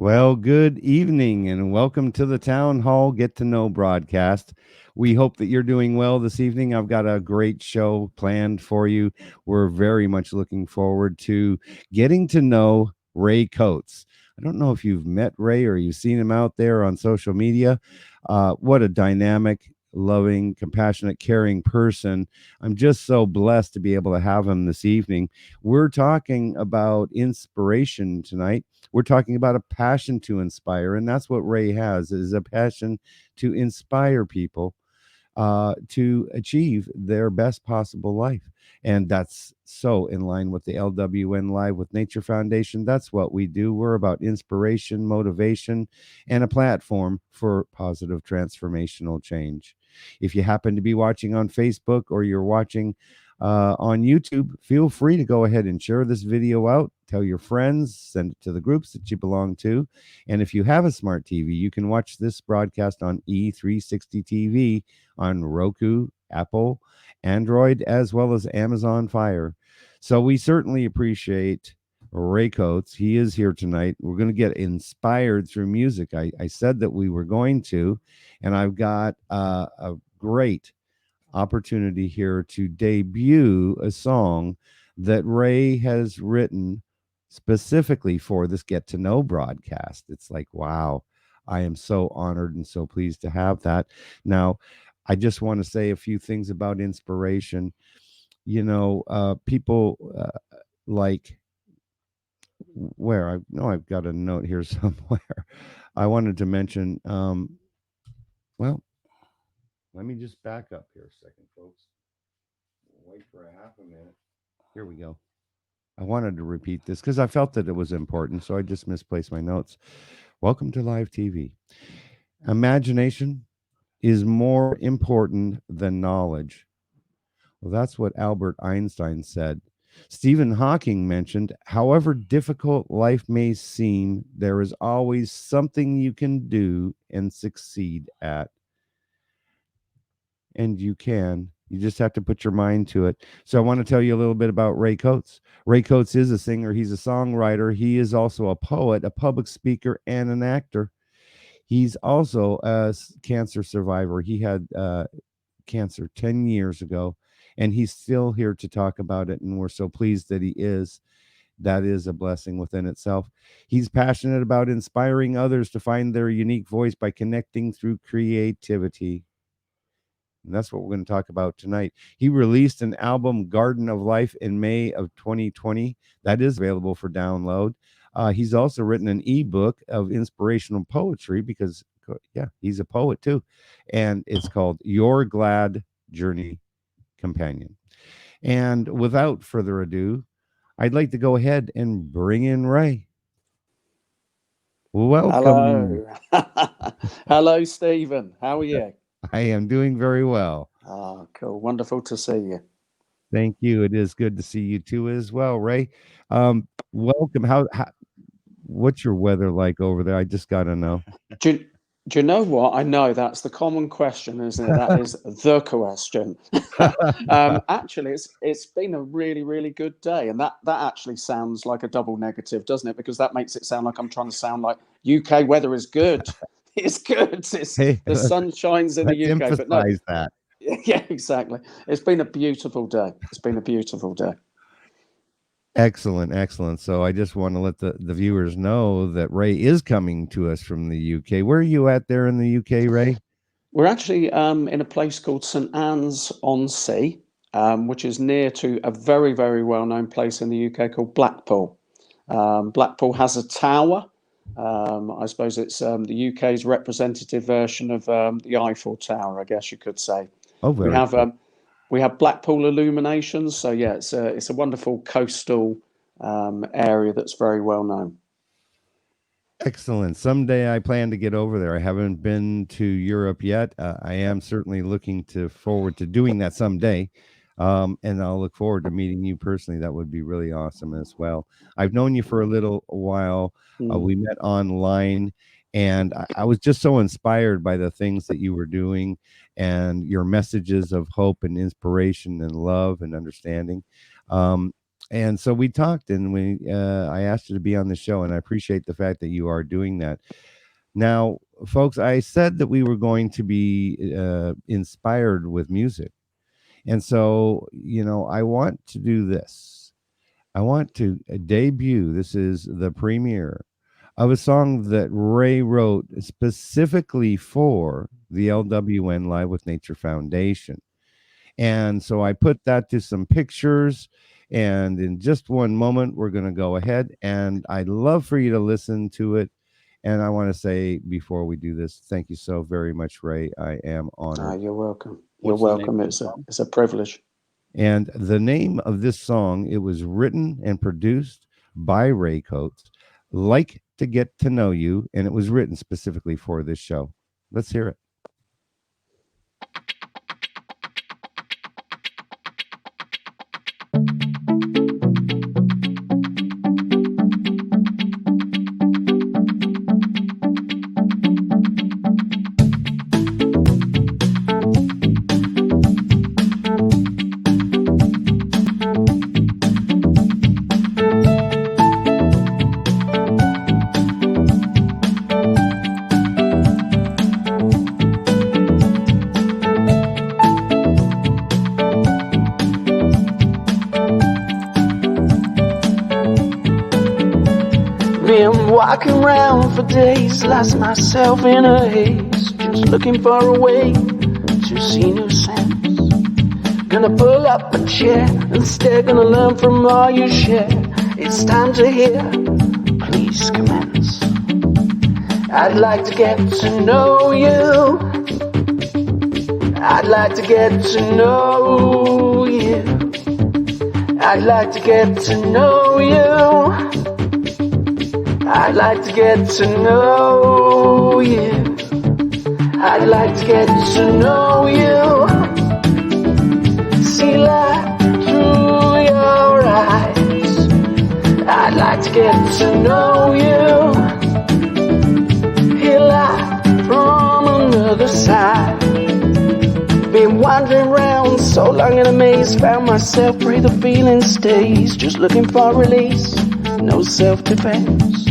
Well, good evening and welcome to the Town Hall Get to Know broadcast. We hope that you're doing well this evening. I've got a great show planned for you. We're very much looking forward to getting to know Ray Coates. I don't know if you've met Ray or you've seen him out there on social media. What a dynamic, loving, compassionate, caring person. I'm just so blessed to be able to have him this evening. We're talking about inspiration tonight. We're talking about a passion to inspire, and that's what Ray has, is a passion to inspire people to achieve their best possible life. And that's so in line with the LWN Live with Nature Foundation. That's what we do. We're about inspiration, motivation, and a platform for positive transformational change. If you happen to be watching on Facebook or you're watching on YouTube, feel free to go ahead and share this video out. Tell your friends, send it to the groups that you belong to. And if you have a smart TV, you can watch this broadcast on E360 TV on Roku, Apple, Android, as well as Amazon Fire. So we certainly appreciate Ray Coates. He is here tonight. We're going to get inspired through music. I said that we were going to, and I've got a great opportunity here to debut a song that Ray has written specifically for this Get to Know broadcast. It's like, wow, I am so honored and so pleased to have that. Now, I just want to say a few things about inspiration. People like where I know I've got a note here somewhere. I wanted to mention, well, let me just back up here a second, folks. Wait for a half a minute. Here we go. I wanted to repeat this because I felt that it was important, so I just misplaced my notes. Welcome to live TV. Imagination is more important than knowledge. Well, that's what Albert Einstein said. Stephen Hawking mentioned, however difficult life may seem, there is always something you can do and succeed at. And you can. You just have to put your mind to it. So I want to tell you a little bit about Ray Coates. Ray Coates is a singer. He's a songwriter. He is also a poet, a public speaker, and an actor. He's also a cancer survivor. He had cancer 10 years ago, and he's still here to talk about it. And we're so pleased that he is. That is a blessing within itself. He's passionate about inspiring others to find their unique voice by connecting through creativity. And that's what we're going to talk about tonight. He released an album, Garden of Life, in May of 2020. That is available for download. He's also written an ebook of inspirational poetry because, yeah, he's a poet too. And it's called Your Glad Journey Companion. And without further ado, I'd like to go ahead and bring in Ray. Welcome. Hello. Hello, Stephen. How are you? I am doing very well. Oh, cool. Wonderful to see you. Thank you. It is good to see you too as well, Ray. Welcome. How what's your weather like over there? I just got to know. Do you, do you know what? I know that's the common question, isn't it? That is the question. Actually, it's been a really, really good day. And that actually sounds like a double negative, doesn't it? Because that makes it sound like I'm trying to sound like UK weather is good. It's good. Hey, The sun shines in the let's UK. But no, emphasize that. yeah, exactly. It's been a beautiful day. It's been a beautiful day. Excellent, excellent. So I just want to let the viewers know that Ray is coming to us from the UK. Where are you at there in the UK, Ray? We're actually in a place called St Anne's on Sea, which is near to a very, very well-known place in the UK called Blackpool. Blackpool has a tower. I suppose it's the UK's representative version of the Eiffel Tower, I guess you could say. Oh, We very have cool. we have Blackpool illuminations, so yeah, it's a wonderful coastal area that's very well known. Excellent. Someday I plan to get over there. I haven't been to Europe yet. I am certainly looking to forward to doing that someday. And I'll look forward to meeting you personally. That would be really awesome as well. I've known you for a little while. Mm. We met online, and I was just so inspired by the things that you were doing and your messages of hope and inspiration and love and understanding. Um, And so we talked, and I asked you to be on the show, and I appreciate the fact that you are doing that. Now, folks, I said that we were going to be inspired with music. And so, I want to do this. I want to debut. This is the premiere of a song that Ray wrote specifically for the LWN Live with Nature Foundation. And so I put that to some pictures. And in just one moment, we're going to go ahead. And I'd love for you to listen to it. And I want to say before we do this, thank you so very much, Ray. I am honored. You're welcome. You're What's the name welcome. of the It's a song? it's a privilege. And the name of this song, it was written and produced by Ray Coates, Like to Get to Know You, and it was written specifically for this show. Let's hear it. Been walking around for days, lost myself in a haze, just looking for a way to see new sense. Gonna pull up a chair, instead gonna learn from all you share. It's time to hear, please commence. I'd like to get to know you. I'd like to get to know you. I'd like to get to know you. I'd like to get to know you. I'd like to get to know you. See light through your eyes. I'd like to get to know you. Hear light from another side. Been wandering around so long in a maze, found myself, pray the feeling stays. Just looking for release, no self-defense.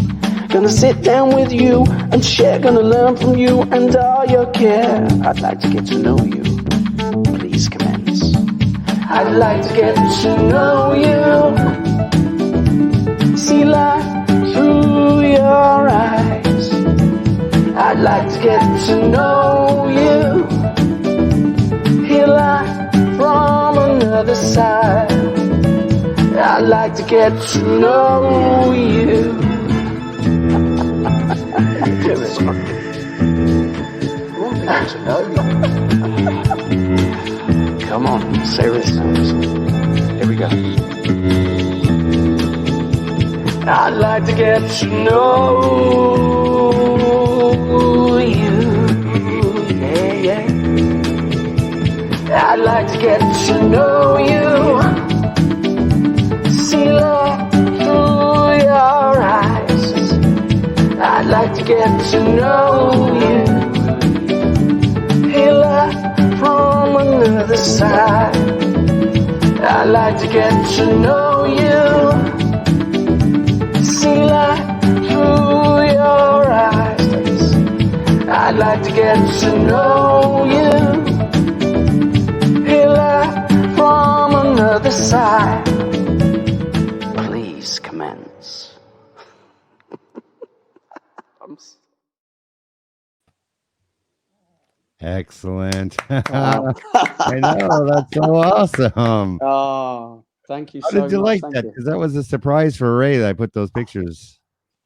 Gonna sit down with you and share, gonna learn from you and all your care. I'd like to get to know you, please commence. I'd like to get to know you. See light through your eyes. I'd like to get to know you. Hear light from another side. I'd like to get to know you. Come on, say this. Here we go. I'd like to get to know you. Yeah, yeah. I'd like to get to know you. See light through your eyes. I'd like to get to know you. Hear light from another side. I'd like to get to know you. See light through your eyes. I'd like to get to know you. Hear light from another side. Please commence. Excellent. I know, that's so awesome. Oh, thank you How so did you much. like Thank that? you. Because that was a surprise for Ray that I put those pictures.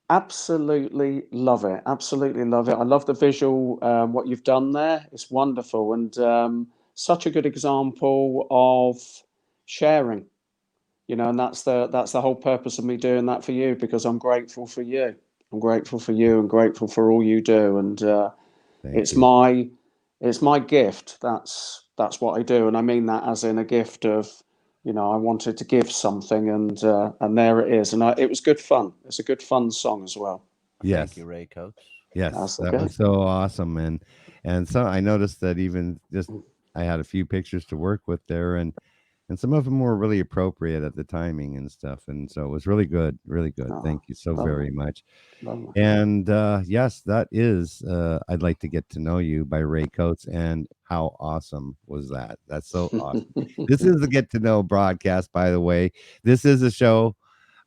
Absolutely love it. Absolutely love it. I love the visual, what you've done there. It's wonderful and such a good example of sharing. And that's the whole purpose of me doing that for you because I'm grateful for you. I'm grateful for you and grateful for all you do. And Thank it's you. my gift. That's what I do, and I mean that as in a gift of, I wanted to give something, and there it is, and it was good fun. It's a good fun song as well. Thank Yes. you, Ray Coates. Yes. That's That okay. was so awesome. And so I noticed that even just I had a few pictures to work with there, and and some of them were really appropriate at the timing and stuff. And so it was really good, really good. Oh, Thank you so lovely, very much. lovely. And yes, that is I'd Like to Get to Know You by Ray Coates. And how awesome was that? That's so awesome. This is the Get to Know broadcast, by the way. This is a show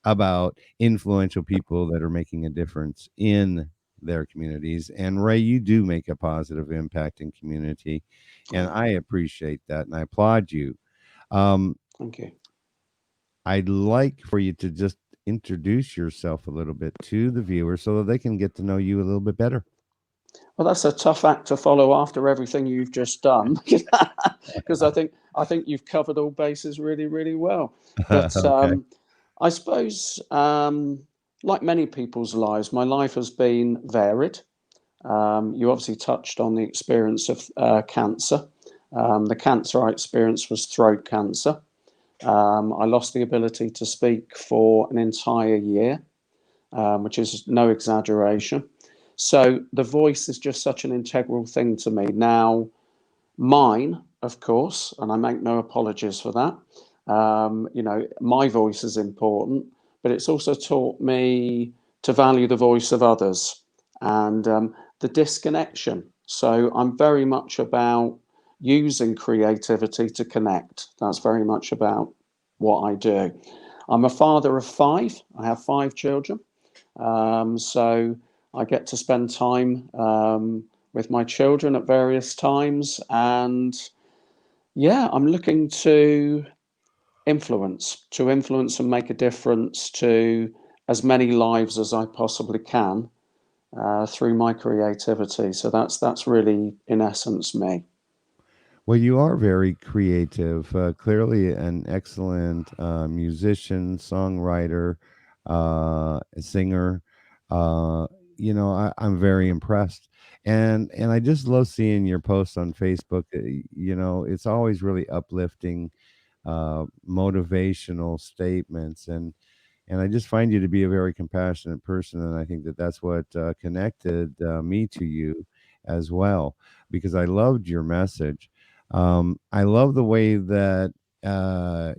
about influential people that are making a difference in their communities. And Ray, you do make a positive impact in community, and Oh, I appreciate that and I applaud you. Um, thank you. I'd like for you to just introduce yourself a little bit to the viewers so that they can get to know you a little bit better. Well, that's a tough act to follow after everything you've just done, because I think you've covered all bases really, really well. But Okay. I suppose, like many people's lives, my life has been varied. You obviously touched on the experience of cancer. The cancer I experienced was throat cancer. I lost the ability to speak for an entire year, which is no exaggeration. So the voice is just such an integral thing to me. Now, mine, of course, and I make no apologies for that. My voice is important, but it's also taught me to value the voice of others and the disconnection. So I'm very much about using creativity to connect. That's very much about what I do. I'm a father of five. I have five children. So I get to spend time with my children at various times. And yeah, I'm looking to influence and make a difference to as many lives as I possibly can through my creativity. So that's really, in essence, me. Well, you are very creative. Clearly, an excellent musician, songwriter, singer. Uh, I'm very impressed, and I just love seeing your posts on Facebook. It's always really uplifting, motivational statements, and I just find you to be a very compassionate person, and I think that that's what connected me to you as well, because I loved your message. I love the way that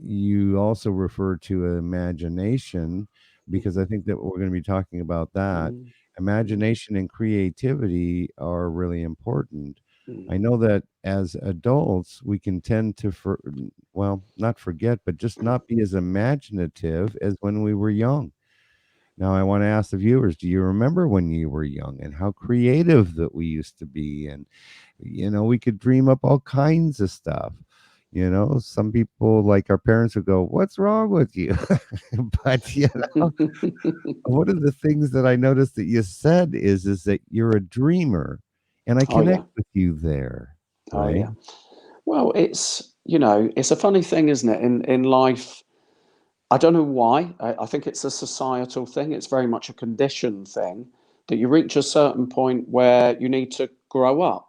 you also refer to imagination, because I think that we're going to be talking about that. Mm, mm, Imagination and creativity are really important. I mm, know that as adults, we can tend to, well, not forget, but just not be as imaginative as when we were young. Now, I want to ask the viewers, do you remember when you were young and how creative that we used to be? And, we could dream up all kinds of stuff. Some people, like our parents, would go, "What's wrong with you?" But, mm. one of the things that I noticed that you said is that you're a dreamer, and I Oh yeah, connect with you there, oh right? yeah. Well, it's a funny thing, isn't it? In life, I don't know why. I think it's a societal thing. It's very much a conditioned thing that you reach a certain point where you need to grow up.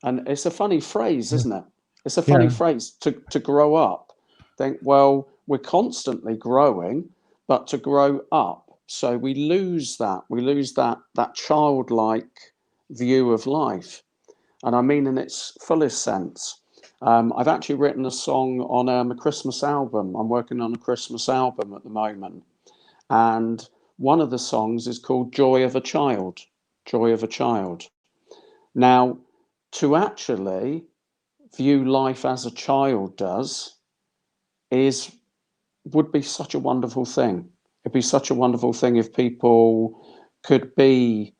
And it's a funny phrase, Yeah. isn't it? It's a funny Yeah. phrase to grow up. Think, well, we're constantly growing, but to grow up. So we lose that. We lose that childlike view of life. And I mean in its fullest sense. I've actually written a song on a Christmas album. I'm working on a Christmas album at the moment. And one of the songs is called Joy of a Child. Joy of a Child. Now, to actually view life as a child does is would be such a wonderful thing. It'd be such a wonderful thing if people could be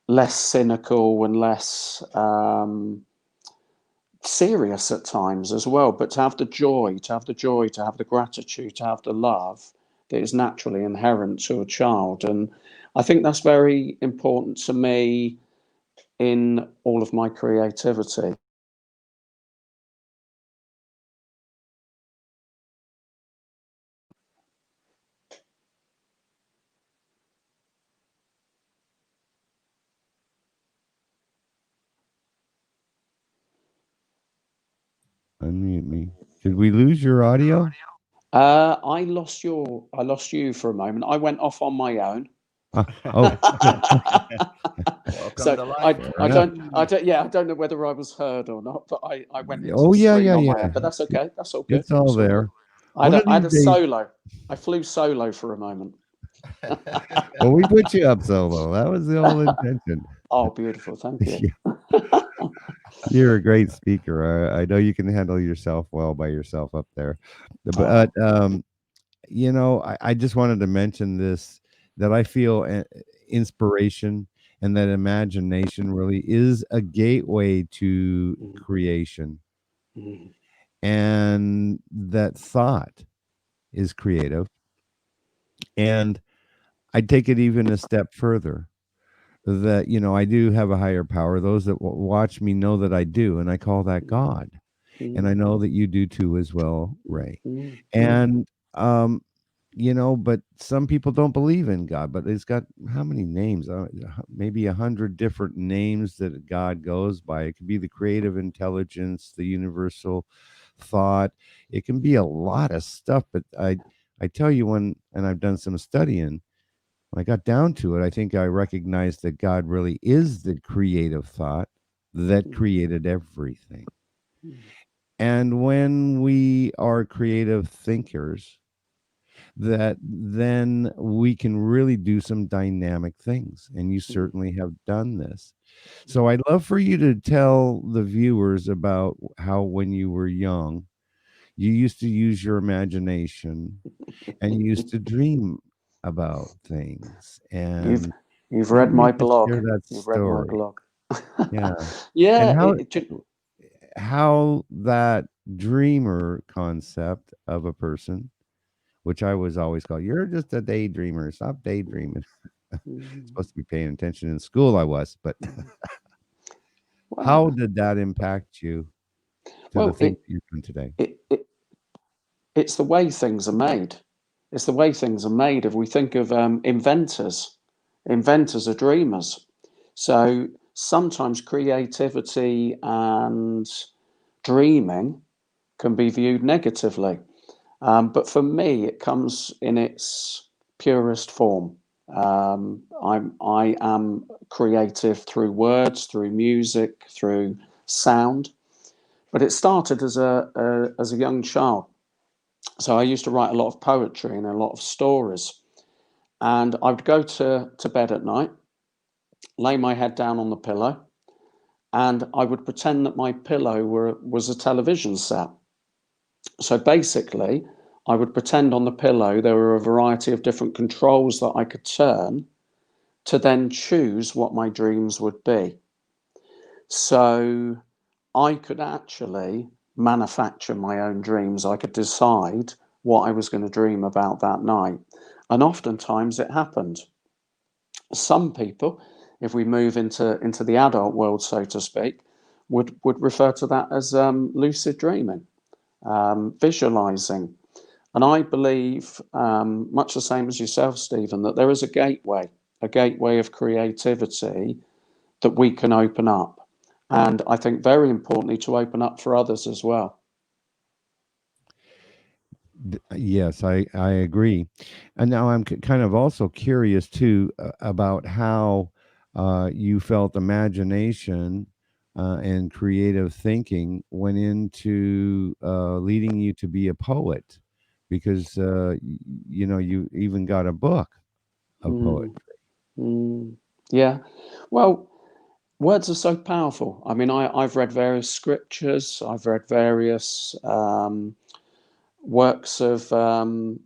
less cynical and less serious at times as well, but to have the gratitude, to have the love that is naturally inherent to a child. And I think that's very important to me in all of my creativity. Unmute me. Did we lose your audio? I lost you for a moment. I went off on my own. Oh, come So to life. I Fair I enough. don't I don't yeah I don't know whether I was heard or not, but I went into Oh the yeah, stream yeah, on my yeah. own. But that's okay. That's all good. It's all It's all good. there. One of I had these a days. solo. I flew solo for a moment. Well, we put you up solo. That was the whole intention. Oh, beautiful. Thank you. You're a great speaker. I know you can handle yourself well by yourself up there. But Oh, I just wanted to mention this, that I feel inspiration and that imagination really is a gateway to mm, creation, mm, and that thought is creative. And I'd take it even a step further, that I do have a higher power. Those that watch me know that I do, and I call that mm, God. And I mm, know that you do too as well, Ray. mm, mm, And but some people don't believe in God. But it's got how many names? Maybe 100 different names that God goes by. It could be the creative intelligence, the universal thought. It can be a lot of stuff. But I tell you, and I've done some studying, when I got down to it, I think I recognized that God really is the creative thought that mm, created everything. mm, And when we are creative thinkers, that then we can really do some dynamic things. And you mm, certainly have done this. So I'd love for you to tell the viewers about how, when you were young, you used to use your imagination and you used to dream about things. You've And you've maybe read you my could blog. share that You've read my story. blog. Yeah. And Yeah, how that dreamer concept of a person, which I was always called, "You're just a daydreamer. Stop daydreaming." mm, Supposed to be paying attention in school, I was, but mm. how Well, did that impact you to the well, things that you're doing today? it it's the way things are made. It's the way things are made. If we think of inventors, inventors are dreamers. So sometimes creativity and dreaming can be viewed negatively. But for me, it comes in its purest form. I am creative through words, through music, through sound. But it started as a young child. So I used to write a lot of poetry and a lot of stories. And I would go to bed at night, lay my head down on the pillow, and I would pretend that my pillow was a television set. So basically, I would pretend on the pillow there were a variety of different controls that I could turn to then choose what my dreams would be. So I could actually manufacture my own dreams. I could decide what I was going to dream about that night. And oftentimes it happened. Some people, if we move into the adult world, so to speak, would refer to that as lucid dreaming, visualizing. And I believe, much the same as yourself, Stephen, that there is a gateway of creativity that we can open up. And I think very importantly to open up for others as well. Yes, I agree. And now I'm kind of also curious too, about how you felt imagination and creative thinking went into leading you to be a poet, because you even got a book of poetry. Mm, mm, yeah. Well, words are so powerful. I mean, I've read various scriptures, I've read various works of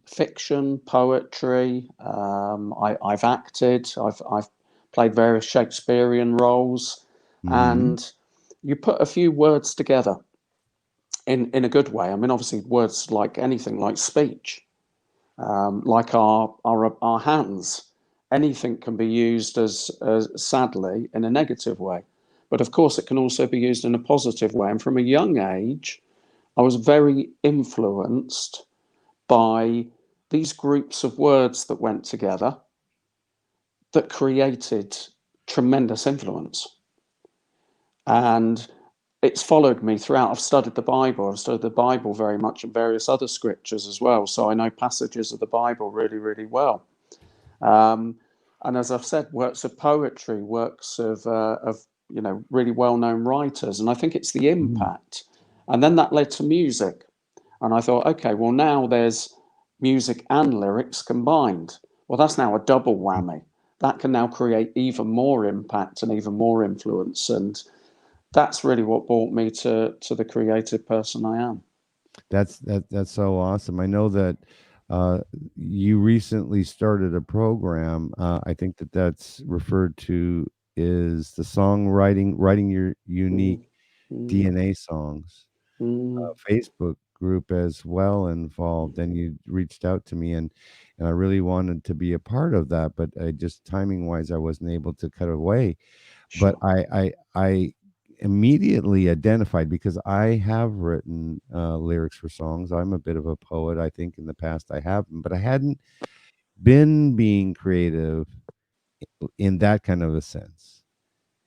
fiction, poetry. I've acted. I've played various Shakespearean roles, Hmm. and you put a few words together in a good way. I mean, obviously, words like anything, like speech, like our hands. Anything can be used as sadly in a negative way, but of course, it can also be used in a positive way. And from a young age, I was very influenced by these groups of words that went together that created tremendous influence. And it's followed me throughout. I've studied the Bible. I've studied the Bible very much and various other scriptures as well. So I know passages of the Bible really, really well. Um, And as I've said, works of poetry, works of really well-known writers, and I think it's the Mm. impact. And then that led to music, and I thought, okay, well now there's music and lyrics combined. Well, that's now a double whammy. That can now create even more impact and even more influence, and that's really what brought me to the creative person I am. That's so awesome. I know that uh, you recently started a program. I think that that's referred to is the songwriting, writing your Mm, unique mm, DNA songs. mm, Facebook group as well involved, and you reached out to me, and I really wanted to be a part of that, but I just timing wise, I wasn't able to cut away. But sure. I immediately identified because I have written lyrics for songs. I'm a bit of a poet. I think in the past I have, but I hadn't been being creative in that kind of a sense.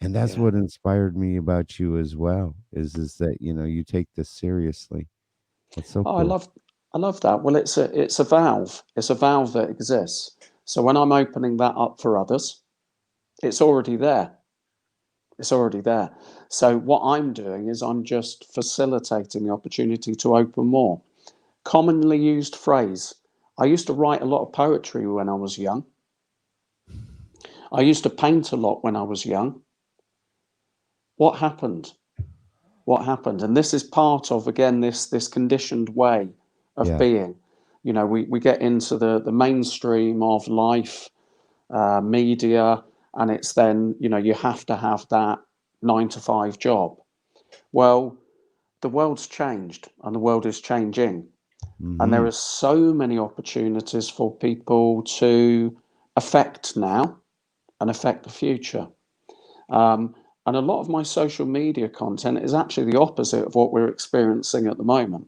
And that's Yeah. what inspired me about you as well. Is that you take this seriously. That's so Oh, cool. I love that. Well, it's a valve. It's a valve that exists. So when I'm opening that up for others, it's already there. It's already there. So what I'm doing is I'm just facilitating the opportunity to open more. Commonly used phrase. I used to write a lot of poetry when I was young. I used to paint a lot when I was young. What happened? What happened? And this is part of, again, this conditioned way of Yeah. being. We get into the mainstream of life, media, and it's then, you have to have that 9 to 5 job. Well, the world's changed and the world is changing. And there Mhm. are so many opportunities for people to affect now and affect the future. Um, and a lot of my social media content is actually the opposite of what we're experiencing at the moment.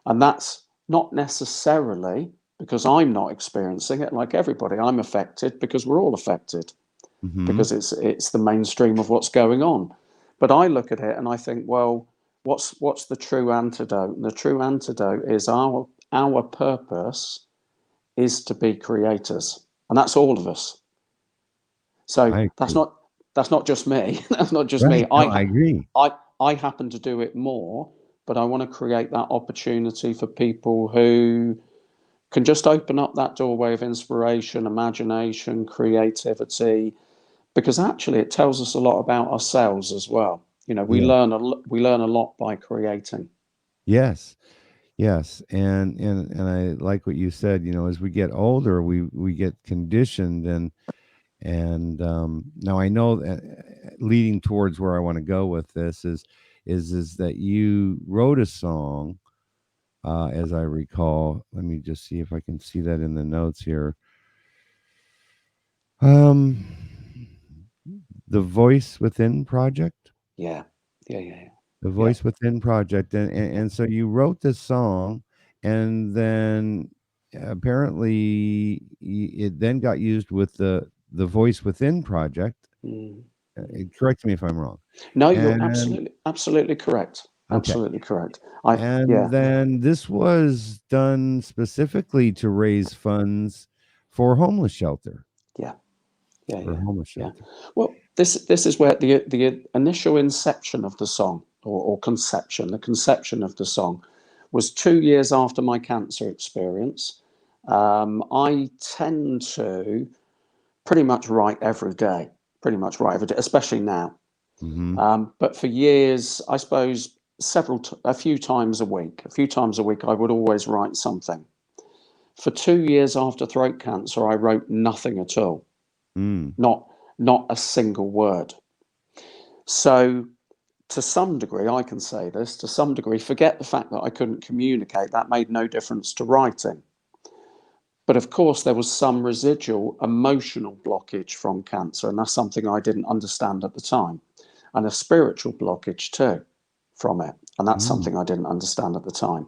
And that's not necessarily because I'm not experiencing it like everybody. I'm affected because we're all affected Mhm. because it's the mainstream of what's going on. But I look at it and I think, well, what's the true antidote? And the true antidote is our purpose is to be creators, and that's all of us. So I agree. that's not just me. That's not just me. Right. No, I agree. I happen to do it more, but I want to create that opportunity for people who can just open up that doorway of inspiration, imagination, creativity, because actually it tells us a lot about ourselves as well. Yeah. We learn a lot by creating. Yes. Yes. And I like what you said, as we get older, we get conditioned and now I know that leading towards where I want to go with this is that you wrote a song as I recall. Let me just see if I can see that in the notes here. Um the Voice Within project. Yeah, yeah, yeah, The yeah, Voice Within project, and so you wrote this song, and then apparently it then got used with the Voice Within project. yeah. Correct me if I'm wrong. No, you're And absolutely correct. okay, Absolutely correct. I and Yeah, then this was done specifically to raise funds for homeless shelter yeah, yeah, for yeah, homeless yeah. shelter. Well, this is where the initial inception of the song, or conception, the conception of the song, was 2 years after my cancer experience. I tend to pretty much write every day, pretty much write every day, especially now. Hmm. But for years, I suppose a few times a week, I would always write something. For 2 years after throat cancer, I wrote nothing at all, Mm. not not a single word. So to some degree, I can say this, to some degree, forget the fact that I couldn't communicate. That made no difference to writing. But of course, there was some residual emotional blockage from cancer, and that's something I didn't understand at the time, and a spiritual blockage too from it. And that's Mm. something I didn't understand at the time.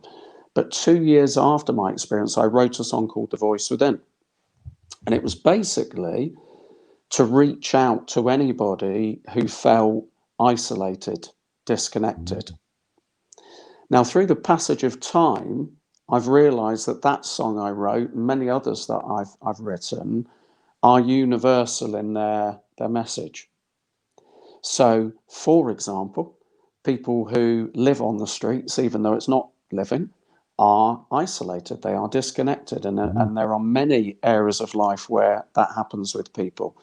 But 2 years after my experience, I wrote a song called The Voice Within. And it was basically to reach out to anybody who felt isolated, disconnected. Mm. Now, through the passage of time, I've realized that that song I wrote and many others that I've written are universal in their message. So, for example, people who live on the streets, even though it's not living, are isolated, they are disconnected, Mhm. and there are many areas of life where that happens with people.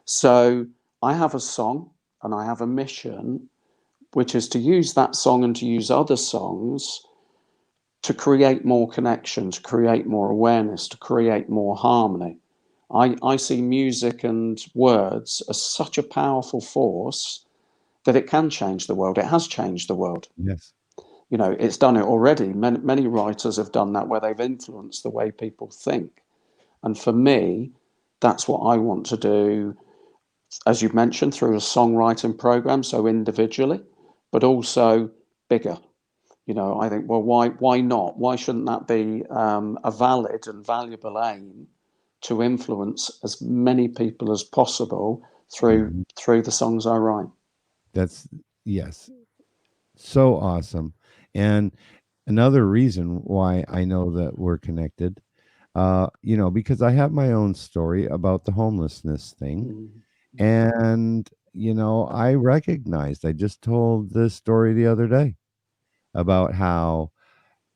So, I have a song and I have a mission, which is to use that song and to use other songs to create more connection, to create more awareness, to create more harmony. I see music and words as such a powerful force that it can change the world. It has changed the world. Yes. You know, it's done it already. Many writers have done that where they've influenced the way people think. And for me, that's what I want to do, as you mentioned, through a songwriting program, so individually, but also bigger. You know, I think, well, why not? Why shouldn't that be a valid and valuable aim to influence as many people as possible Mhm. through the songs I write? That's yes. So awesome. And another reason why I know that we're connected, because I have my own story about the homelessness thing. Mm, And, I recognized, I just told this story the other day about how,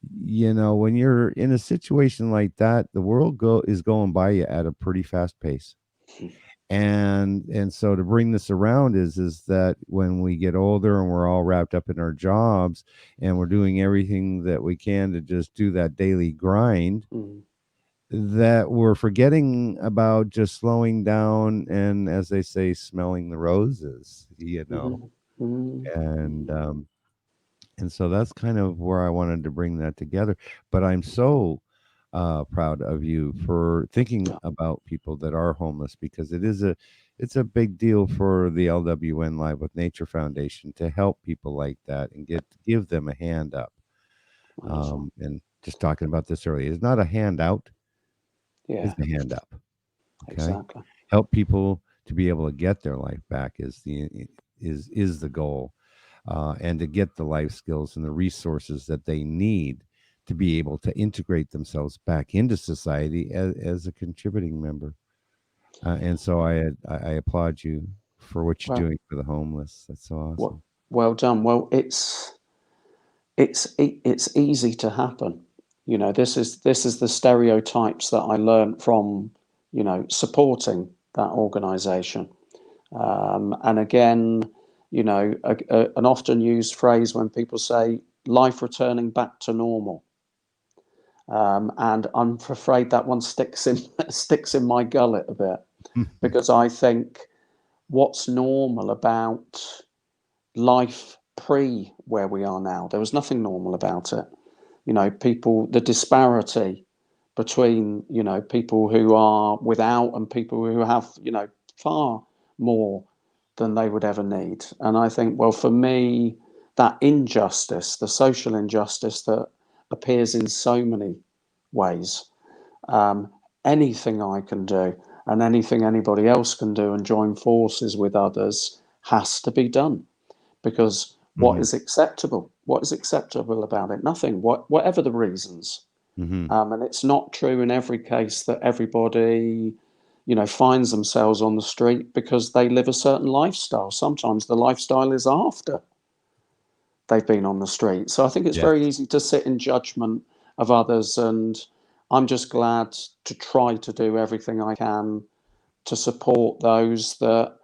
when you're in a situation like that, the world is going by you at a pretty fast pace. And so to bring this around is that when we get older and we're all wrapped up in our jobs and we're doing everything that we can to just do that daily grind, mm, that we're forgetting about just slowing down and, as they say, smelling the roses, mhm, mm, and mm. and so that's kind of where I wanted to bring that together. But I'm so proud of you for thinking Yeah, about people that are homeless, because it's a big deal for the LWN Live with Nature Foundation to help people like that and give them a hand up. wonderful. And just talking about this earlier, it's not a handout, Yeah, it's a hand up. Okay, exactly. help people to be able to get their life back is the goal, and to get the life skills and the resources that they need to be able to integrate themselves back into society as a contributing member. And so I applaud you for what you're Well, doing for the homeless. That's so well, awesome. well done. Well, it's easy to happen. You know, this is the stereotypes that I learned from, supporting that organization. And again, an often used phrase when people say life returning back to normal. And I'm afraid that one sticks in sticks in my gullet a bit, because I think what's normal about life pre where we are now, there was nothing normal about it. The disparity between, people who are without and people who have, far more than they would ever need. And I think, well, for me, that injustice, the social injustice that appears in so many ways, um, anything I can do and anything anybody else can do and join forces with others has to be done, because what Hmm. is acceptable? What is acceptable about it? Nothing. Whatever the reasons, Hmm. and it's not true in every case that everybody, finds themselves on the street because they live a certain lifestyle. Sometimes the lifestyle is after they've been on the street. So I think it's very Yes. easy to sit in judgment of others, and I'm just glad to try to do everything I can to support those that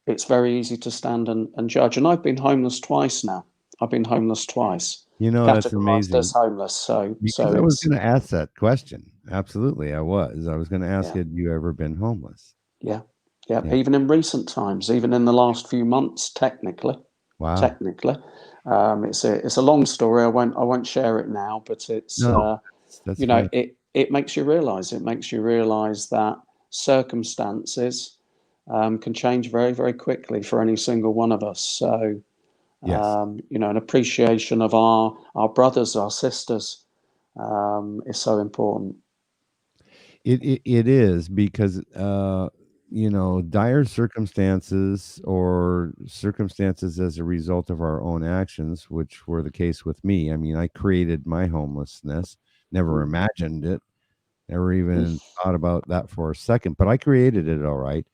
it's very easy to stand and judge. And I've been homeless twice now. I've been homeless twice, That's categorized as amazing, homeless. So because I was it's, going to ask that question. Absolutely, I was going to ask, yeah, had you ever been homeless? yeah, yeah. Yeah. Even in recent times, even in the last few months, Wow. technically, it's a long story. I won't share it now, but it's, No, that's fine. it makes you realize. It makes you realize that circumstances can change very, very quickly for any single one of us. So, Yes. an appreciation of our brothers, our sisters, is so important. It is, because dire circumstances, or circumstances as a result of our own actions, which were the case with me. I mean, I created my homelessness, never Mm, imagined it, Never even Mm. thought about that for a second, but I created it all right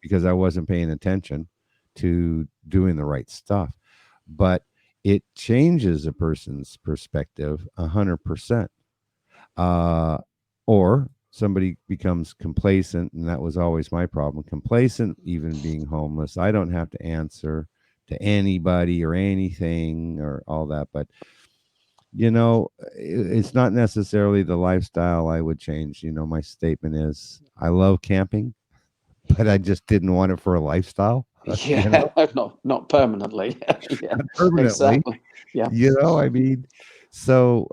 because I wasn't paying attention to doing the right stuff. But it changes a person's perspective 100%. Uh, or somebody becomes complacent, and that was always my problem. Complacent, even being homeless. I don't have to answer to anybody or anything or all that. But it's not necessarily the lifestyle I would change. My statement is I love camping, but I just didn't want it for a lifestyle, you know, Yeah, not permanently. Yeah, not permanently, exactly. Yeah, I mean, so,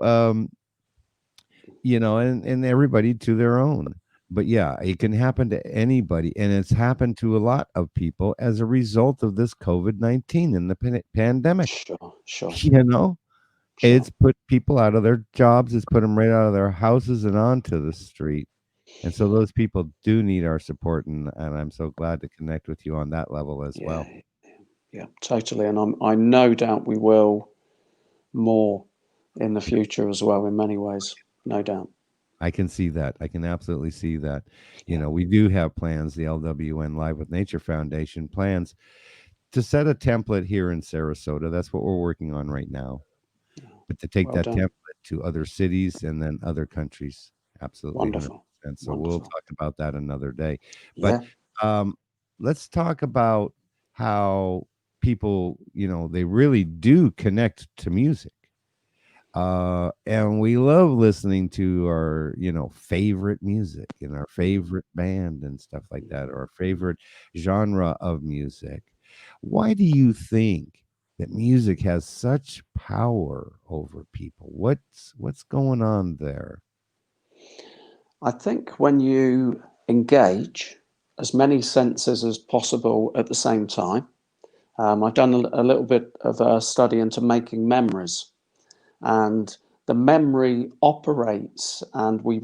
and everybody to their own. But yeah, it can happen to anybody. And it's happened to a lot of people as a result of this COVID-19 and the pandemic, sure, sure, you know, sure. it's put people out of their jobs, it's put them right out of their houses and onto the street. And so those people do need our support, and I'm so glad to connect with you on that level as well. Yeah, yeah, totally. And I no doubt we will more in the future as well in many ways. No doubt. I can see that. I can absolutely see that. Yeah, We do have plans, the LWN Live with Nature Foundation plans to set a template here in Sarasota. That's what we're working on right now. yeah. But to take Well that done. template to other cities and then other countries. Absolutely Wonderful. 100%. So we'll Wonderful. talk about that another day. But Yeah. um, let's talk about how people, they really do connect to music. And we love listening to our favorite music and our favorite band and stuff like that, or our favorite genre of music. Why do you think that music has such power over people? What's going on there? I think when you engage as many senses as possible at the same time, I've done a little bit of a study into making memories, and the memory operates and we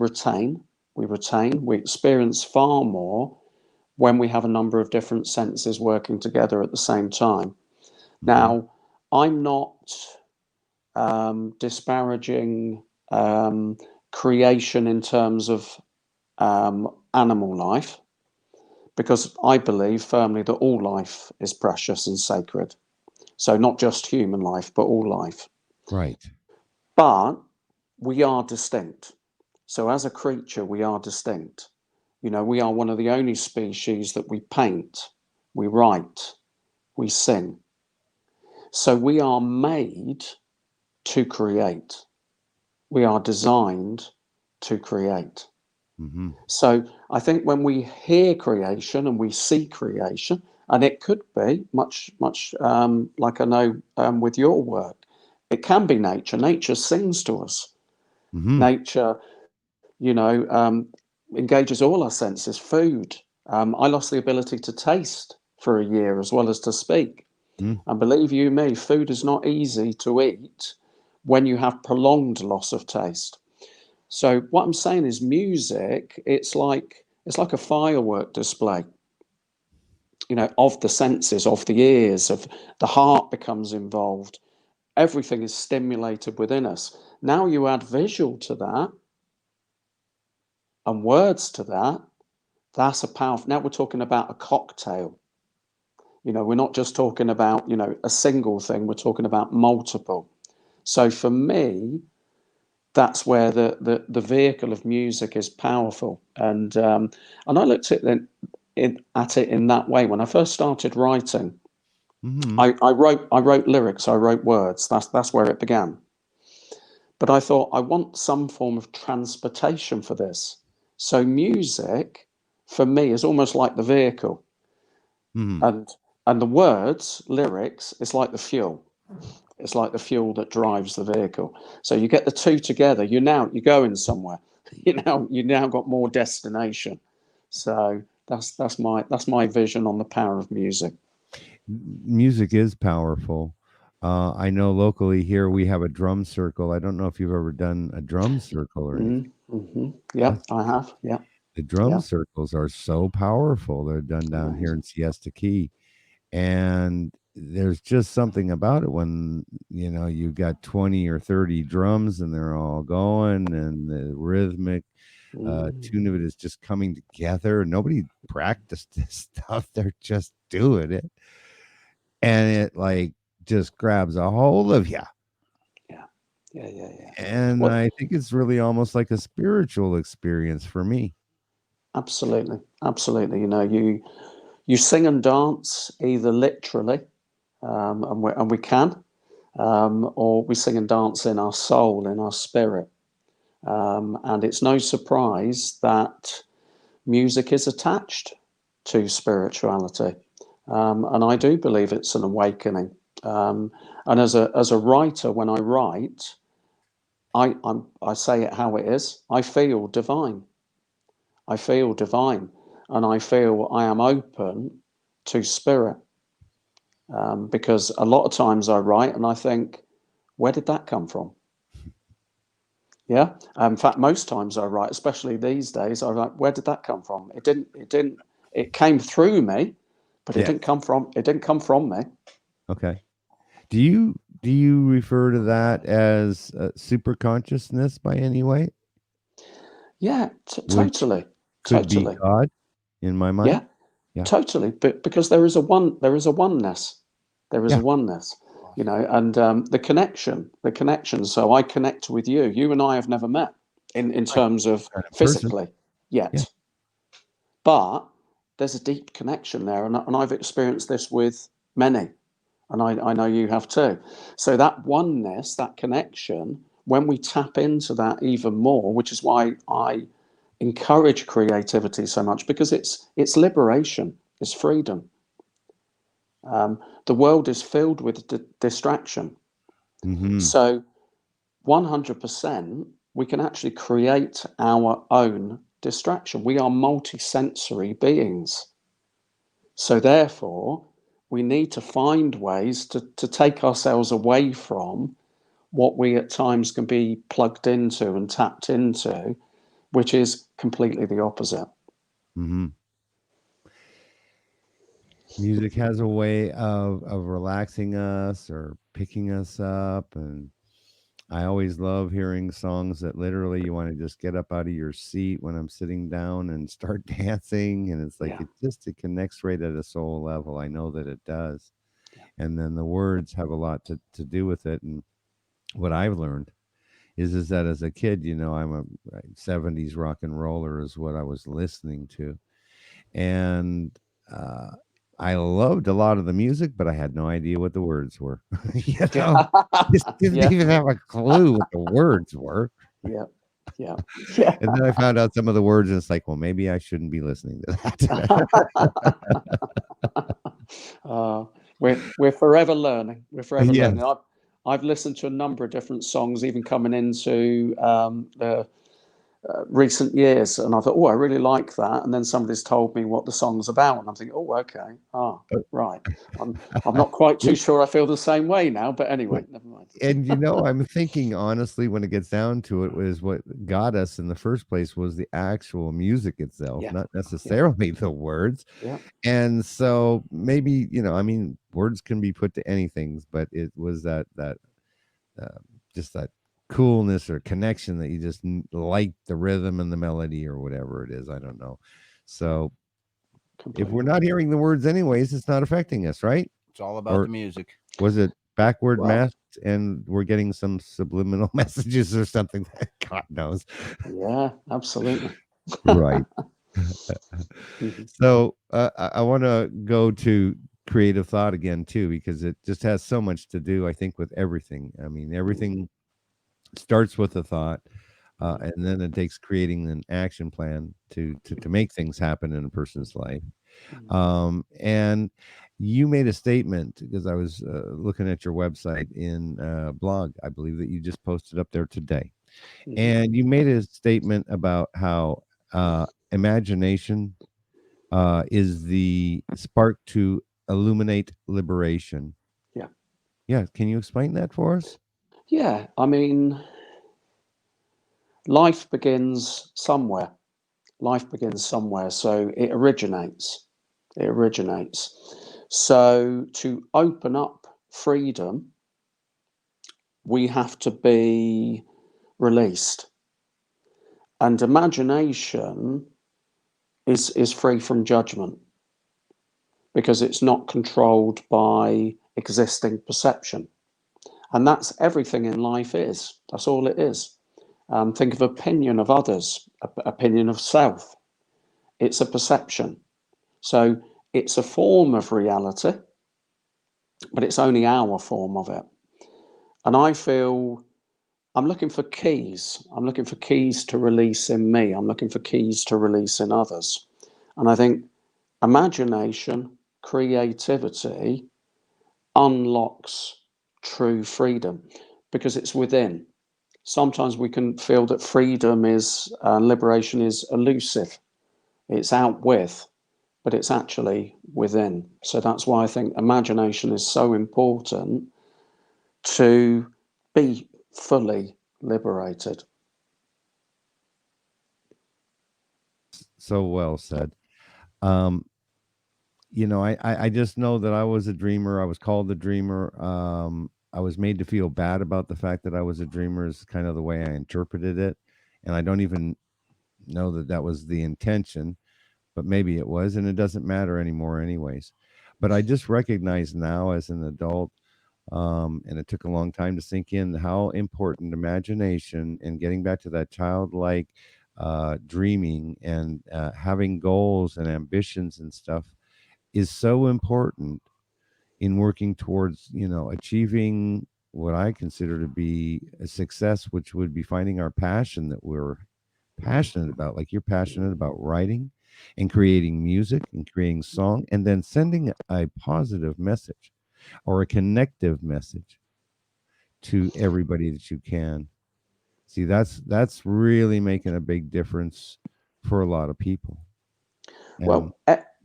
experience far more when we have a number of different senses working together at the same time. Hmm. Now, I'm not disparaging creation in terms of animal life, because I believe firmly that all life is precious and sacred. So, not just human life, but all life. Right. But we are distinct. So, as a creature, we are distinct. We are one of the only species that we paint, we write, we sing. So, we are made to create, we are designed to create. Hmm. So I think when we hear creation and we see creation, and it could be much like I know with your work, it can be nature. Nature sings to us. Hmm. Nature, engages all our senses. Food. I lost the ability to taste for a year as well as to speak. Hmm. And believe you me, food is not easy to eat when you have prolonged loss of taste. So what I'm saying is music, it's like a firework display, of the senses, of the ears, of the heart becomes involved. Everything is stimulated within us. Now you add visual to that and words to that, that's a powerful. Now we're talking about a cocktail. We're not just talking about, a single thing, we're talking about multiple. So for me, that's where the vehicle of music is powerful. And I looked at it in that way when I first started writing. Hmm. I wrote lyrics, I wrote words. That's where it began. But I thought I want some form of transportation for this. So music, for me, is almost like the vehicle, Hmm. and and the words, lyrics, is like the fuel. It's like the fuel that drives the vehicle. So you get the two together. You're going somewhere. You now got more destination. So that's my vision on the power of music. Music is powerful. I know locally here we have a drum circle. I don't know if you've ever done a drum circle or anything. Yep, I have. Yeah, The drum yeah. circles are so powerful. They're done down here in Amazing. Siesta Key. And there's just something about it when, you've got 20 or 30 drums and they're all going and the rhythmic. tune of it is just coming together. Nobody practiced this stuff; they're just doing it, and it like just grabs a hold of you. Yeah, yeah. And Well, I think it's really almost like a spiritual experience for me. absolutely, absolutely. You know, you sing and dance either literally, and we can, or we sing and dance in our soul, in our spirit. And it's no surprise that music is attached to spirituality. And I do believe it's an awakening. And as a writer, when I write, I say it how it is. I feel divine. I feel divine, and I feel I am open to spirit. Because a lot of times I write and I think, where did that come from? Yeah. In fact, most times I write, especially these days, I write, where did that come from? It didn't. It didn't. It came through me, but it Yeah. didn't come from. It didn't come from me. Okay. Do you refer to that as super consciousness by any way, Yeah. which Totally. could be Totally. God in my mind? Yeah. Yeah. Totally. But because there is a one. There is a oneness. There is a Yeah. oneness. You know, and the connection. So I connect with you. You and I have never met in Right. terms of Kind of person. physically Yeah. yet. But there's a deep connection there, and I've experienced this with many, and I know you have too. So that oneness, that connection, when we tap into that even more, which is why I encourage creativity so much, because it's liberation, it's freedom. The world is filled with distraction, Mm-hmm. so 100% we can actually create our own distraction. We are multisensory beings. So therefore, we need to find ways to take ourselves away from what we at times can be plugged into and tapped into, which is completely the opposite. Mm-hmm. Music has a way of relaxing us or picking us up, and I always love hearing songs that literally you want to just get up out of your seat when I'm sitting down and start dancing, and it's like Yeah, it connects right at a soul level. I know that it does. yeah, And then the words have a lot to do with it. And what I've learned is that as a kid, I'm a 70s rock and roller is what I was listening to. And uh I loved a lot of the music, but I had no idea what the words were. you know, just didn't yeah, even have a clue what the words were. yeah, yeah, yeah. And then I found out some of the words, and it's like, well, maybe I shouldn't be listening to that. uh, we're forever learning. We're forever learning. Yes. I've listened to a number of different songs, even coming into the recent years, and I thought, oh, I really like that. And then somebody's told me what the song's about, and I'm thinking, oh, okay, right. I'm not quite too sure I feel the same way now, but anyway, never mind. And I'm thinking honestly, when it gets down to it, was what got us in the first place was the actual music itself, Yeah, not yeah, necessarily the words. yeah, And so maybe, I mean, words can be put to anything, but it was that uh, just that coolness or connection that you just like the rhythm and the melody or whatever it is. I don't know. So if we're completely. not hearing the words anyways, it's not affecting us, right? It's all about Or the music. was it backward Well, masked and we're getting some subliminal messages or something that God knows? yeah, absolutely. Right. Mhm, So I want to go to creative thought again too, because it just has so much to do, I think, with everything. I mean, mhm, everything starts with a thought, mhm, and then it takes creating an action plan to make things happen in a person's life. mhm, And you made a statement because I was looking at your website in blog. I believe that you just posted up there today, mhm. and you made a statement about how imagination is the spark to illuminate liberation. Yeah, Yeah, can you explain that for us? yeah. I mean, life begins somewhere. Life begins somewhere, so it originates. It originates. So to open up freedom, we have to be released. And imagination is free from judgment because it's not controlled by existing perception. And that's everything in life is. That's all it is. Think of opinion of others, opinion of self. It's a perception. So it's a form of reality, but it's only our form of it. And I feel I'm looking for keys. I'm looking for keys to release in me. I'm looking for keys to release in others. And I think imagination, creativity unlocks true freedom because it's within. Sometimes we can feel that freedom is liberation is elusive. It's out with, but it's actually within. So that's why I think imagination is so important to be fully liberated. So well said. Um, I just know that I was a dreamer. I was called a dreamer. I was made to feel bad about the fact that I was a dreamer is kind of the way I interpreted it, and I don't even know that that was the intention, but maybe it was, and it doesn't matter anymore, anyways. But I just recognize now as an adult, and it took a long time to sink in how important imagination and getting back to that childlike dreaming and having goals and ambitions and stuff is so important in working towards achieving what I consider to be a success, which would be finding our passion that we're passionate about, like you're passionate about writing and creating music and creating song and then sending a positive message or a connective message to everybody that you can. See, that's really making a big difference for a lot of people. And Well,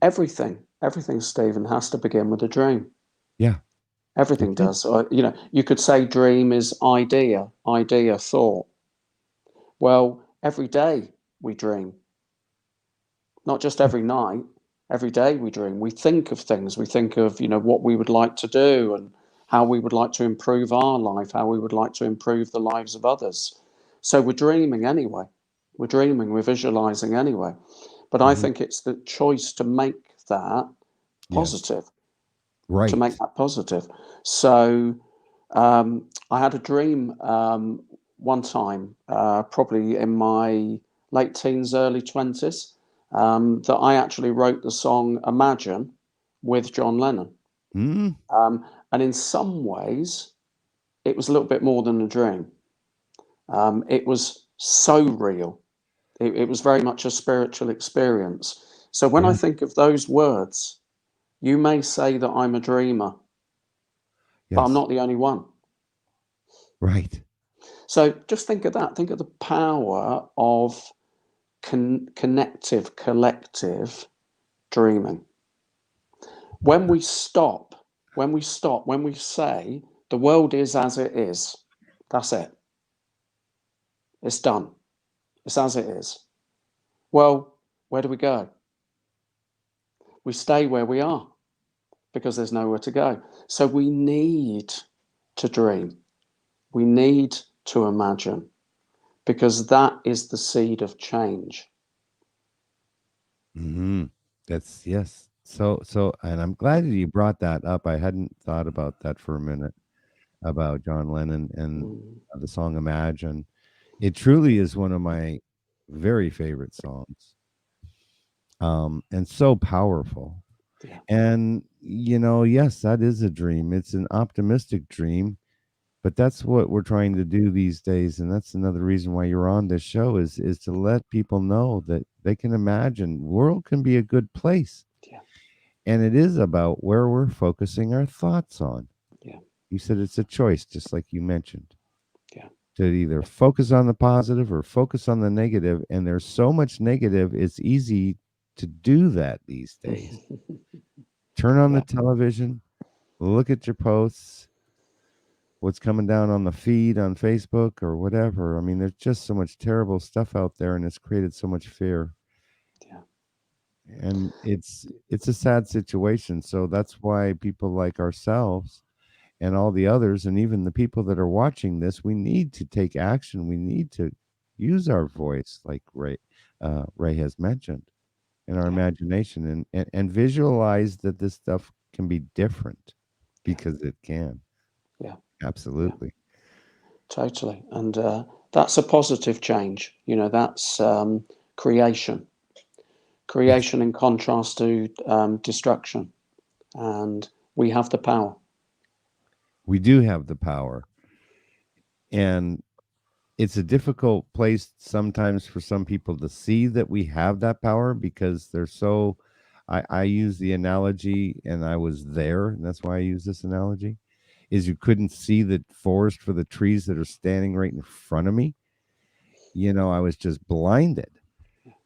everything, Stephen, has to begin with a dream. yeah, it Everything did. does. You could say dream is idea, thought. Well, every day we dream, not just Yeah. every night. Every day we dream. We think of things. We think of, what we would like to do and how we would like to improve our life, how we would like to improve the lives of others. So we're dreaming anyway. We're dreaming, we're visualizing anyway. But I Mhm. think it's the choice to make that Yes. positive, to make Right. that positive. So I had a dream one time, probably in my late teens, early 20s, that I actually wrote the song Imagine with John Lennon. Mm, And in some ways, it was a little bit more than a dream. It was so real. It was very much a spiritual experience. So when I yeah. think of those words, you may say that I'm a dreamer, but I'm Yes. not the only one. Right. So just think of that. Think of the power of connective, collective dreaming. When we stop, when we say the world is as it is, that's it. It's done. It's as it is. Well, where do we go? We stay where we are because there's nowhere to go. So we need to dream. We need to imagine because that is the seed of change. Hmm. That's yes. So, and I'm glad that you brought that up. I hadn't thought about that for a minute about John Lennon and Mm, the song Imagine. It truly is one of my very favorite songs, and so powerful. yeah, And, yes, that is a dream. It's an optimistic dream, but that's what we're trying to do these days. And that's another reason why you're on this show is to let people know that they can imagine world can be a good place. yeah, And it is about where we're focusing our thoughts on. yeah, You said it's a choice, just like you mentioned, yeah. to either focus on the positive or focus on the negative. And there's so much negative, it's easy to do that these days. Turn on the Yeah, television, look at your posts, what's coming down on the feed on Facebook or whatever. I mean, there's just so much terrible stuff out there and it's created so much fear. yeah, And it's a sad situation. So that's why people like ourselves and all the others and even the people that are watching this, we need to take action. We need to use our voice, like Ray has mentioned, in our Yeah, imagination, and visualize that this stuff can be different, yeah, because it can. yeah, yeah, Absolutely. totally. And that's a positive change. That's creation, It's creation in contrast to destruction. And we have the power. we do have the power, and it's a difficult place sometimes for some people to see that we have that power, because they're so I use the analogy, and I was there, and that's why I use this analogy, is you couldn't see the forest for the trees that are standing right in front of me. I was just blinded.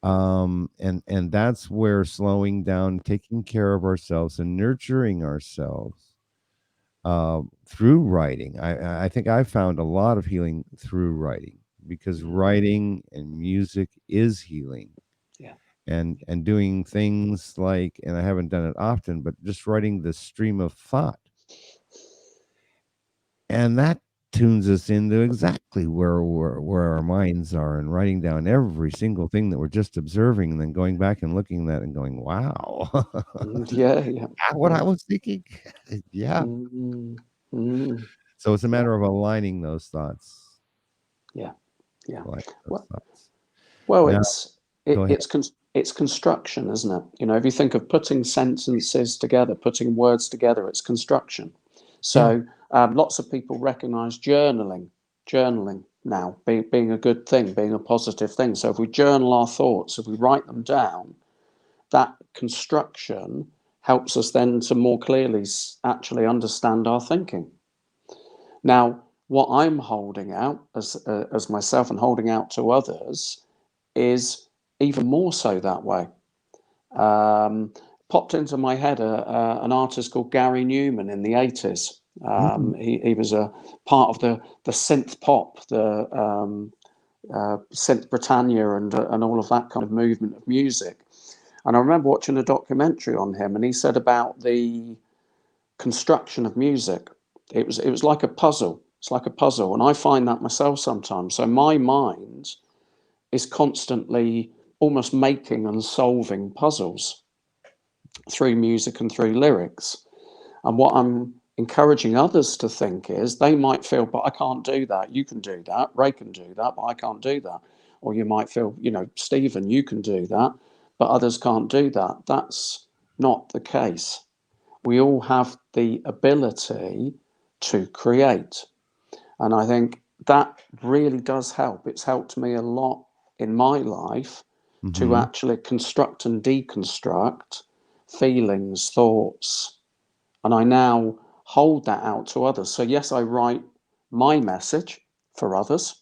And that's where slowing down, taking care of ourselves, and nurturing ourselves through writing. I think I found a lot of healing through writing, because Mm, writing and music is healing, yeah, and doing things like, and I haven't done it often, but just writing the stream of thought, and that tunes us into exactly where our minds are, and writing down every single thing that we're just observing, and then going back and looking at that and going, wow. yeah, yeah, What I yeah. was thinking. Yeah. Mm, mm, So it's a yeah, matter of aligning those thoughts. yeah, yeah. Aligning those Well, thoughts. well, Now, go ahead. it's construction, isn't it? If you think of putting sentences together, putting words together, it's construction. Yeah. So lots of people recognise journaling now being a good thing, being a positive thing. So if we journal our thoughts, if we write them down, that construction helps us then to more clearly actually understand our thinking. Now, what I'm holding out as myself and holding out to others is even more so that way. Um, Popped into my head an artist called Gary Newman in the 80s. Mhm. He was a part of the synth pop, the synth Britannia, and all of that kind of movement of music. And I remember watching a documentary on him, and he said about the construction of music. It was like a puzzle. It's like a puzzle, and I find that myself sometimes. So my mind is constantly almost making and solving puzzles through music and through lyrics. And what I'm encouraging others to think is they might feel, but I can't do that. You can do that. Ray can do that, but I can't do that. Or you might feel, Stephen, you can do that, but others can't do that. That's not the case. We all have the ability to create. And I think that really does help. It's helped me a lot in my life to Mhm. actually construct and deconstruct feelings, thoughts. And I now hold that out to others. So, yes, I write my message for others,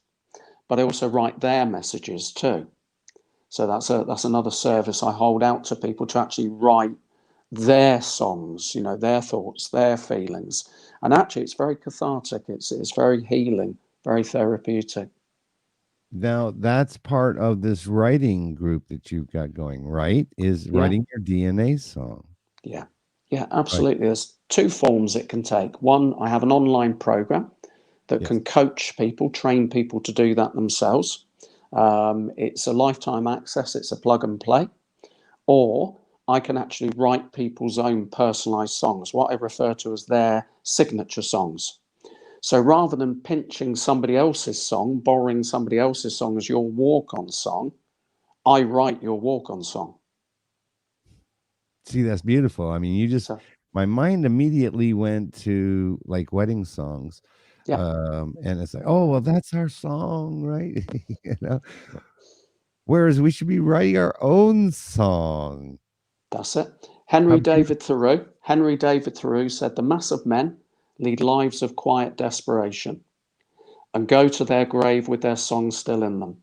but I also write their messages too. So that's another service I hold out to people to actually write their songs, their thoughts, their feelings. And actually, it's very cathartic. It's very healing, very therapeutic. Now, that's part of this writing group that you've got going, right? Is Yeah, writing your DNA song. yeah, yeah, Right. absolutely. There's two forms it can take. One, I have an online program that Yes. can coach people, train people to do that themselves. It's a lifetime access. It's a plug and play. Or I can actually write people's own personalized songs, what I refer to as their signature songs. So rather than pinching somebody else's song, borrowing somebody else's song as your walk on song, I write your walk on song. See, that's beautiful. I mean, So, my mind immediately went to like wedding songs. yeah, And it's like, oh, well, that's our song, right? you know, Whereas we should be writing our own song. that's it. How beautiful. Henry David Thoreau said, the mass of men lead lives of quiet desperation and go to their grave with their song still in them.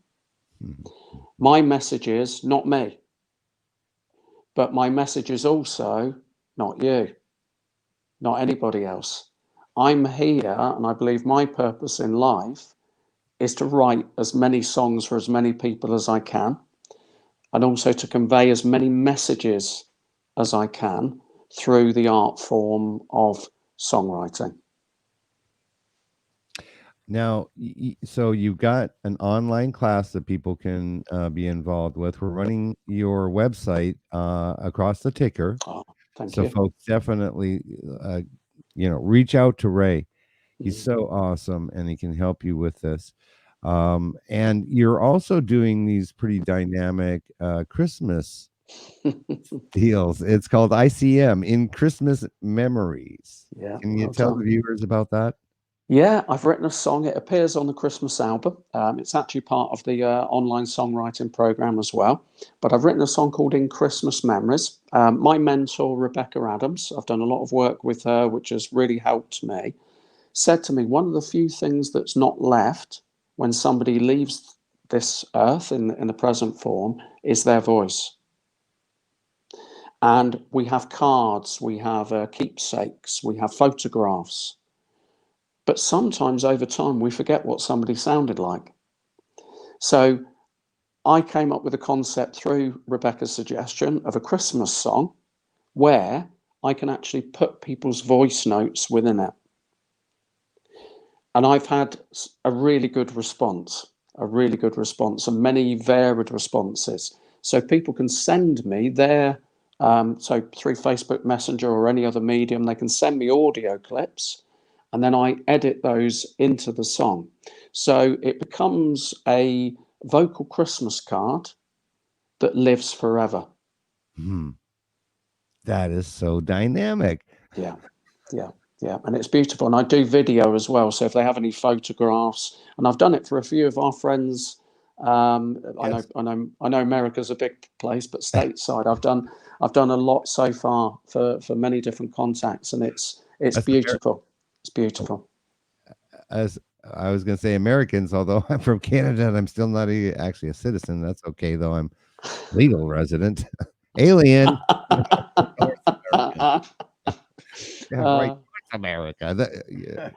Mhm. My message is not me, but my message is also not you, not anybody else. I'm here, and I believe my purpose in life is to write as many songs for as many people as I can, and also to convey as many messages as I can through the art form of songwriting. Now, so you've got an online class that people can be involved with. We're running your website across the ticker, Oh, thank so you. folks definitely, uh, reach out to Ray. He's Mm. so awesome, and he can help you with this. And you're also doing these pretty dynamic Christmas deals. It's called ICM, in Christmas Memories. Yeah, Can you well tell the done. viewers about that? Yeah, I've written a song. It appears on the Christmas album. It's actually part of the online songwriting program as well. But I've written a song called In Christmas Memories. My mentor, Rebecca Adams, I've done a lot of work with her, which has really helped me, said to me, one of the few things that's not left when somebody leaves this earth in the present form is their voice. And we have cards, we have keepsakes, we have photographs. But sometimes over time, we forget what somebody sounded like. So I came up with a concept through Rebecca's suggestion of a Christmas song where I can actually put people's voice notes within it. And I've had a really good response, and many varied responses. So people can send me their, so through Facebook Messenger or any other medium, they can send me audio clips, and then I edit those into the song. So it becomes a vocal Christmas card that lives forever. Hmm. That is so dynamic. Yeah, yeah, yeah. And it's beautiful. And I do video as well. So if they have any photographs, and I've done it for a few of our friends. Yes. I know America's a big place, but stateside, I've done a lot so far for many different contacts, and it's That's beautiful. It's Oh, beautiful. as I was going to say Americans, although I'm from Canada and I'm still not actually a citizen. That's okay, though. I'm legal resident. Alien. North American. Yeah, right. uh, North America. Yeah,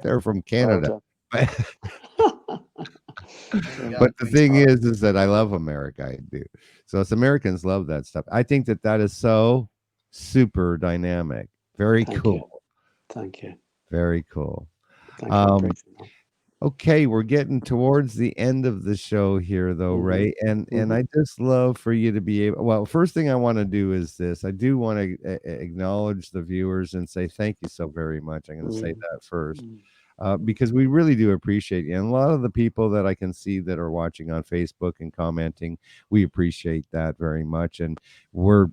they're from well Canada. done. But, Yeah, but the thing is that I love America. I do. So us Americans love that stuff. I think that that is so super dynamic. Very thank you, cool. thank you, Very cool. thank you. I Um, appreciate that. Okay, we're getting towards the end of the show here though, Hmm. Ray. And Hmm. I just love for you to be able, well, first thing I want to do is this. I do want to acknowledge the viewers and say thank you so very much. I'm going to say Mm. that first. Mm. Because we really do appreciate you. And a lot of the people that I can see that are watching on Facebook and commenting, we appreciate that very much. And we're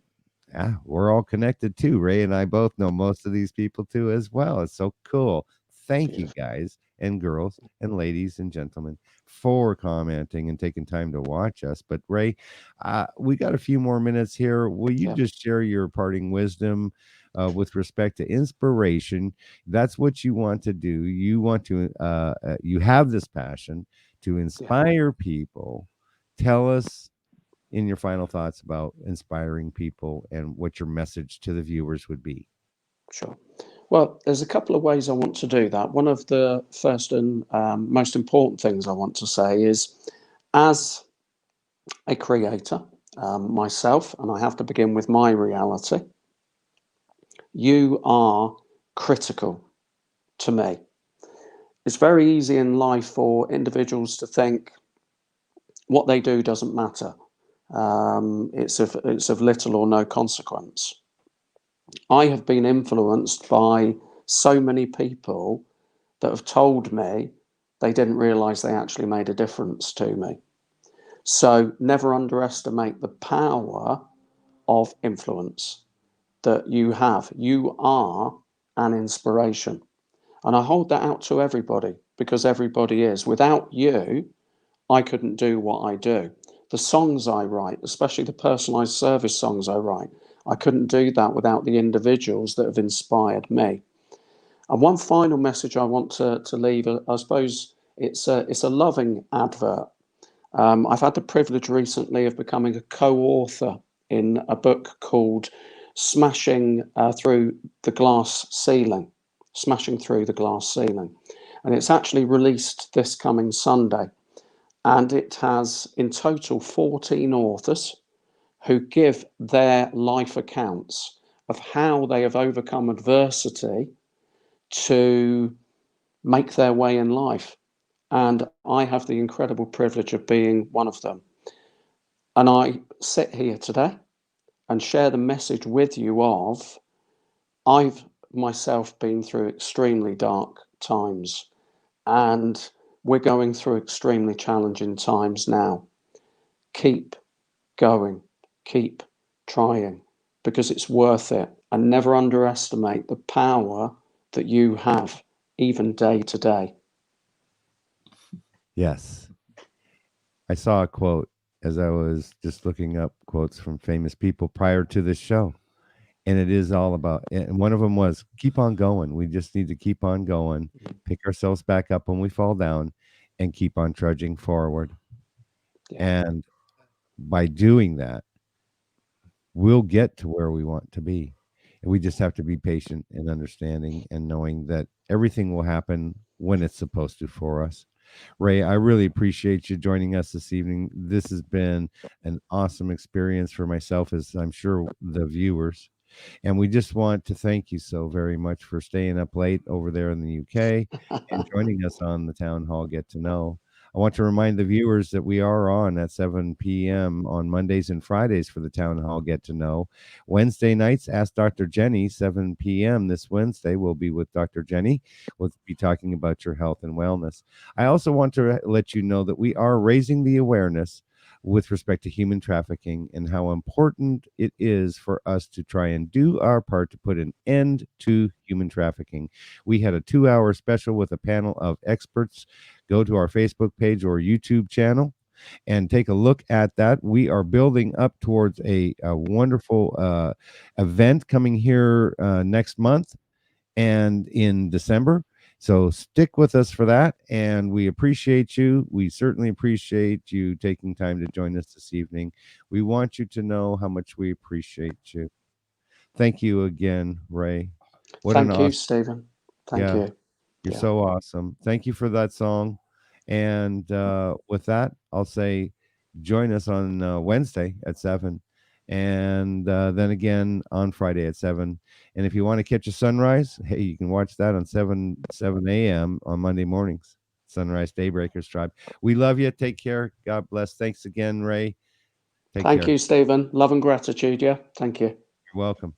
we're all connected too. Ray and I both know most of these people too as well. It's so cool. Thank you Beautiful. guys and girls and ladies and gentlemen for commenting and taking time to watch us. But Ray, we got a few more minutes here. Will you Yeah, just share your parting wisdom with respect to inspiration? That's what you want to do. You want to, you have this passion to yeah, inspire people. Tell us in your final thoughts about inspiring people and what your message to the viewers would be. sure. Well, there's a couple of ways I want to do that. One of the first and most important things I want to say is, as a creator myself, and I have to begin with my reality, you are critical to me. It's very easy in life for individuals to think what they do doesn't matter. It's of little or no consequence. I have been influenced by so many people that have told me they didn't realize they actually made a difference to me. So never underestimate the power of influence that you have. You are an inspiration. And I hold that out to everybody because everybody is. Without you, I couldn't do what I do. The songs I write, especially the personalized service songs I write, I couldn't do that without the individuals that have inspired me. And one final message I want to leave, I suppose it's a loving advert. I've had the privilege recently of becoming a co-author in a book called Smashing Through the Glass Ceiling, Smashing Through the Glass Ceiling. And it's actually released this coming Sunday. And it has in total 14 authors who give their life accounts of how they have overcome adversity to make their way in life. And I have the incredible privilege of being one of them. And I sit here today and share the message with you of I've myself been through extremely dark times, and we're going through extremely challenging times now. Keep going, keep trying, because it's worth it. And never underestimate the power that you have, even day to day. Yes. I saw a quote as I was just looking up quotes from famous people prior to this show. And it is all about, and one of them was keep on going. We just need to keep on going, pick ourselves back up when we fall down, and keep on trudging forward. Yeah. And by doing that, we'll get to where we want to be. And we just have to be patient and understanding and knowing that everything will happen when it's supposed to for us. Ray, I really appreciate you joining us this evening. This has been an awesome experience for myself, as I'm sure the viewers. And we just want to thank you so very much for staying up late over there in the UK and joining us on the Town Hall Get to Know. I want to remind the viewers that we are on at 7 p.m. on Mondays and Fridays for the Town Hall Get to Know. Wednesday nights, Ask Dr. Jenny, 7 p.m. this Wednesday. We'll be with Dr. Jenny. We'll be talking about your health and wellness. I also want to let you know that we are raising the awareness with respect to human trafficking and how important it is for us to try and do our part to put an end to human trafficking. We had a 2-hour special with a panel of experts. Go to our Facebook page or YouTube channel and take a look at that. We are building up towards a wonderful event coming here next month and in December. So stick with us for that. And we appreciate you. We certainly appreciate you taking time to join us this evening. We want you to know how much we appreciate you. Thank you again, Ray. What an Thank you, awesome, Stephen. Thank yeah, you. you're Yeah. so awesome. Thank you for that song. And with that, I'll say join us on Wednesday at 7. And then again on Friday at 7. And if you want to catch a sunrise, hey, you can watch that on 7 a.m. on Monday mornings. Sunrise Daybreakers Tribe. We love you. Take care. God bless. Thanks again, Ray. Take Thank care. you, Stephen. Love and gratitude. Yeah. Thank you. You're welcome.